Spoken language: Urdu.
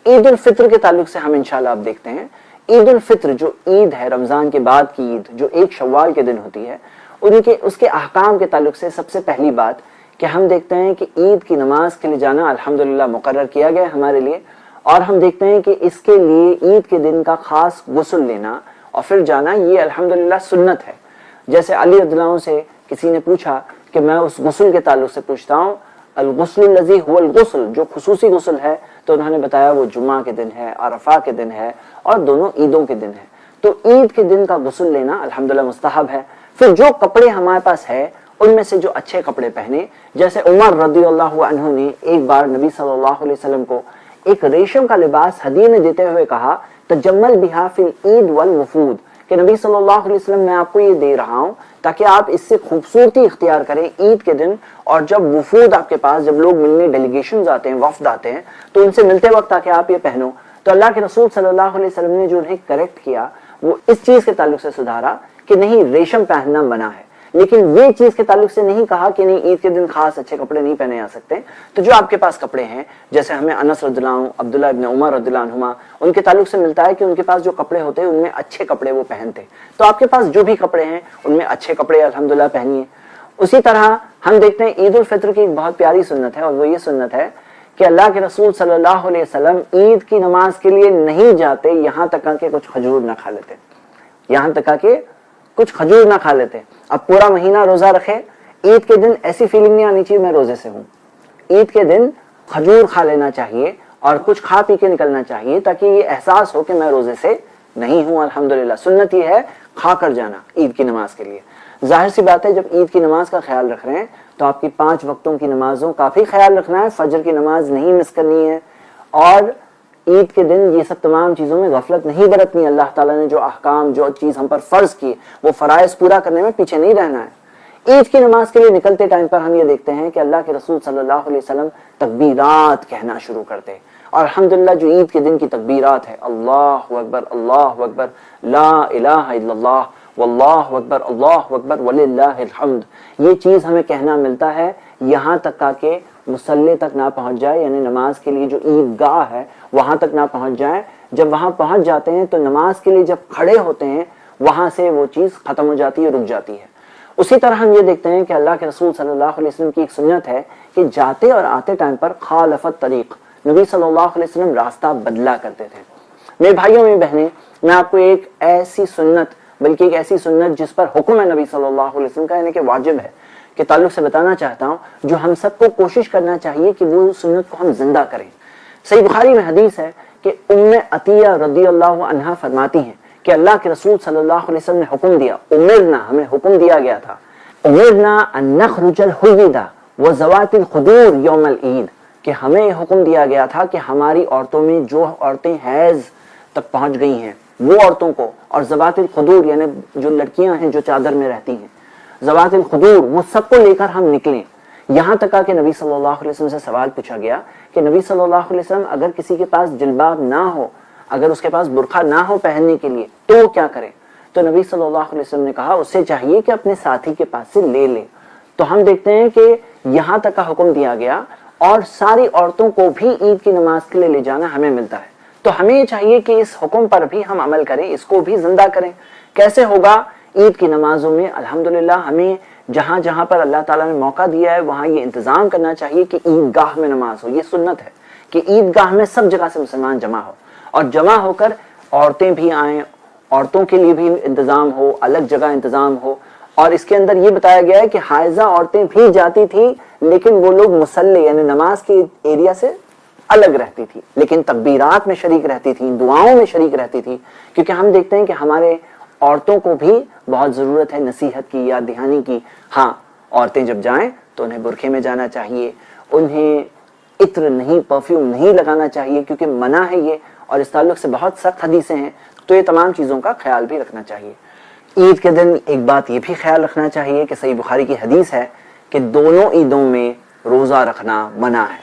عید الفطر کے تعلق سے ہم انشاءاللہ اب دیکھتے ہیں عید الفطر جو عید ہے رمضان کے بعد کی عید جو 1 شوال کے دن ہوتی ہے اس کے احکام کے تعلق سے سب سے پہلی بات کہ ہم دیکھتے ہیں کہ عید کی نماز کے لیے جانا الحمدللہ مقرر کیا گیا ہمارے لیے، اور ہم دیکھتے ہیں کہ اس کے لیے عید کے دن کا خاص غسل لینا اور پھر جانا یہ الحمدللہ سنت ہے۔ جیسے علی رضی اللہ عنہ سے کسی نے پوچھا کہ میں اس غسل کے تعلق سے پوچھتا ہوں، الغسل الذی هو الغسل، جو خصوصی غسل ہے، تو انہوں نے بتایا وہ جمعہ کے دن ہے، عرفہ کے دن ہے اور دونوں عیدوں کے دن ہے۔ تو عید کے دن کا غسل لینا الحمدللہ مستحب ہے۔ پھر جو کپڑے ہمارے پاس ہے ان میں سے جو اچھے کپڑے پہنے، جیسے عمر رضی اللہ عنہ نے ایک بار نبی صلی اللہ علیہ وسلم کو ایک ریشم کا لباس ہدیے میں دیتے ہوئے کہا تجمل بہا فی العید والوفود، کہ نبی صلی اللہ علیہ وسلم میں آپ کو یہ دے رہا ہوں تاکہ آپ اس سے خوبصورتی اختیار کریں عید کے دن، اور جب وفود آپ کے پاس، جب لوگ ملنے ڈیلیگیشنز آتے ہیں، وفد آتے ہیں، تو ان سے ملتے وقت تاکہ آپ یہ پہنو۔ تو اللہ کے رسول صلی اللہ علیہ وسلم نے جو انہیں کریکٹ کیا وہ اس چیز کے تعلق سے سدھارا کہ نہیں ریشم پہننا منع ہے، لیکن یہ چیز کے تعلق سے نہیں کہا کہ نہیں عید کے دن خاص اچھے کپڑے نہیں پہنے جا سکتے۔ تو جو آپ کے پاس کپڑے ہیں، جیسے ہمیں انس رضی اللہ عنہ، عبداللہ ابن عمر رضی اللہ عنہما، ان کے تعلق سے ملتا ہے کہ ان کے پاس جو کپڑے ہوتے ہیں ان میں اچھے کپڑے وہ پہنتے۔ تو آپ کے پاس جو بھی کپڑے ہیں ان میں اچھے کپڑے الحمدللہ پہنیے۔ اسی طرح ہم دیکھتے ہیں عید الفطر کی ایک بہت پیاری سنت ہے، اور وہ یہ سنت ہے کہ اللہ کے رسول صلی اللہ علیہ وسلم عید کی نماز کے لیے نہیں جاتے یہاں تک کہ کچھ کھجور نہ کھا لیتے، یہاں تک کہ کچھ کھجور نہ کھا لیتے۔ اب پورا مہینہ روزہ رکھے، عید کے دن ایسی فیلنگ نہیں آنی چاہیے میں روزے سے ہوں، عید کے دن کھجور کھا لینا چاہیے اور کچھ کھا پی کے نکلنا چاہیے تاکہ یہ احساس ہو کہ میں روزے سے نہیں ہوں۔ الحمدللہ سنت یہ ہے کھا کر جانا عید کی نماز کے لیے۔ ظاہر سی بات ہے جب عید کی نماز کا خیال رکھ رہے ہیں تو آپ کی 5 وقتوں کی نمازوں کا بھی خیال رکھنا ہے، فجر کی نماز نہیں مس کرنی ہے، اور عید کے دن یہ سب تمام چیزوں میں غفلت نہیں برتنی۔ اللہ تعالیٰ نے جو احکام، جو چیز ہم پر فرض کی، وہ فرائض پورا کرنے میں پیچھے نہیں رہنا ہے۔ عید کی نماز کے لیے نکلتے ٹائم پر ہم یہ دیکھتے ہیں کہ اللہ کے رسول صلی اللہ علیہ وسلم تکبیرات کہنا شروع کرتے، اور الحمدللہ جو عید کے دن کی تکبیرات ہے، اللہ اکبر لا الہ الا اللہ واللہ اکبر وللہ الحمد، یہ چیز ہمیں کہنا ملتا ہے یہاں تک کہ مصلی تک نہ پہنچ جائے، یعنی نماز کے لیے جو عید گاہ ہے وہاں تک نہ پہنچ جائے۔ جب وہاں پہنچ جاتے ہیں تو نماز کے لیے جب کھڑے ہوتے ہیں وہاں سے وہ چیز ختم ہو جاتی ہے، رک جاتی ہے۔ اسی طرح ہم یہ دیکھتے ہیں کہ اللہ کے رسول صلی اللہ علیہ وسلم کی ایک سنت ہے کہ جاتے اور آتے ٹائم پر خالفت طریق، نبی صلی اللہ علیہ وسلم راستہ بدلا کرتے تھے۔ میرے بھائیوں میں بہنیں، میں آپ کو ایک ایسی سنت، بلکہ ایک ایسی سنت جس پر حکم ہے نبی صلی اللہ علیہ وسلم کا، یعنی کہ واجب ہے، کے تعلق سے بتانا چاہتا ہوں، جو ہم سب کو کوشش کرنا چاہیے کہ وہ سنت کو ہم زندہ کریں۔ صحیح بخاری میں حدیث ہے کہ ام عطیہ رضی اللہ عنہا فرماتی ہیں کہ اللہ کے رسول صلی اللہ علیہ وسلم نے حکم دیا، امرنا، ہمیں حکم دیا گیا تھا، امرنا ان نخرج الحیدہ وذوات الخدور یوم العید، کہ ہمیں یہ حکم دیا گیا تھا کہ ہماری عورتوں میں جو عورتیں حیض تک پہنچ گئی ہیں وہ عورتوں کو، اور ذوات الخدور یعنی جو لڑکیاں ہیں جو چادر میں رہتی ہیں، ذوات الخدور، وہ سب کو لے کر ہم نکلیں۔ یہاں تک کہ نبی صلی اللہ علیہ وسلم سے سوال پوچھا گیا کہ نبی صلی اللہ علیہ وسلم اگر کسی کے پاس جلباب نہ ہو، اگر اس کے پاس برقع نہ ہو پہننے کے لیے تو وہ کیا کرے؟ تو نبی صلی اللہ علیہ وسلم نے کہا اسے چاہیے کہ اپنے ساتھی کے پاس سے لے لے۔ تو ہم دیکھتے ہیں کہ یہاں تک کا حکم دیا گیا، اور ساری عورتوں کو بھی عید کی نماز کے لیے لے جانا ہمیں ملتا ہے۔ تو ہمیں یہ چاہیے کہ اس حکم پر بھی ہم عمل کریں، اس کو بھی زندہ کریں۔ کیسے ہوگا؟ عید کی نمازوں میں الحمدللہ ہمیں جہاں جہاں پر اللہ تعالیٰ نے موقع دیا ہے وہاں یہ انتظام کرنا چاہیے کہ عید گاہ میں نماز ہو۔ یہ سنت ہے کہ عید گاہ میں سب جگہ سے مسلمان جمع ہو، اور جمع ہو کر عورتیں بھی آئیں، عورتوں کے لیے بھی انتظام ہو، الگ جگہ انتظام ہو۔ اور اس کے اندر یہ بتایا گیا ہے کہ حائضہ عورتیں بھی جاتی تھی، لیکن وہ لوگ مصلی یعنی نماز کے ایریا سے الگ رہتی تھی، لیکن تکبیرات میں شریک رہتی تھی، دعاؤں میں شریک رہتی تھی، کیونکہ ہم دیکھتے ہیں کہ ہمارے عورتوں کو بھی بہت ضرورت ہے نصیحت کی، یاد دہانی کی۔ ہاں، عورتیں جب جائیں تو انہیں برقعے میں جانا چاہیے، انہیں عطر نہیں، پرفیوم نہیں لگانا چاہیے، کیونکہ منع ہے یہ، اور اس تعلق سے بہت سخت حدیثیں ہیں۔ تو یہ تمام چیزوں کا خیال بھی رکھنا چاہیے۔ عید کے دن ایک بات یہ بھی خیال رکھنا چاہیے کہ صحیح بخاری کی حدیث ہے کہ دونوں عیدوں میں روزہ رکھنا منع ہے۔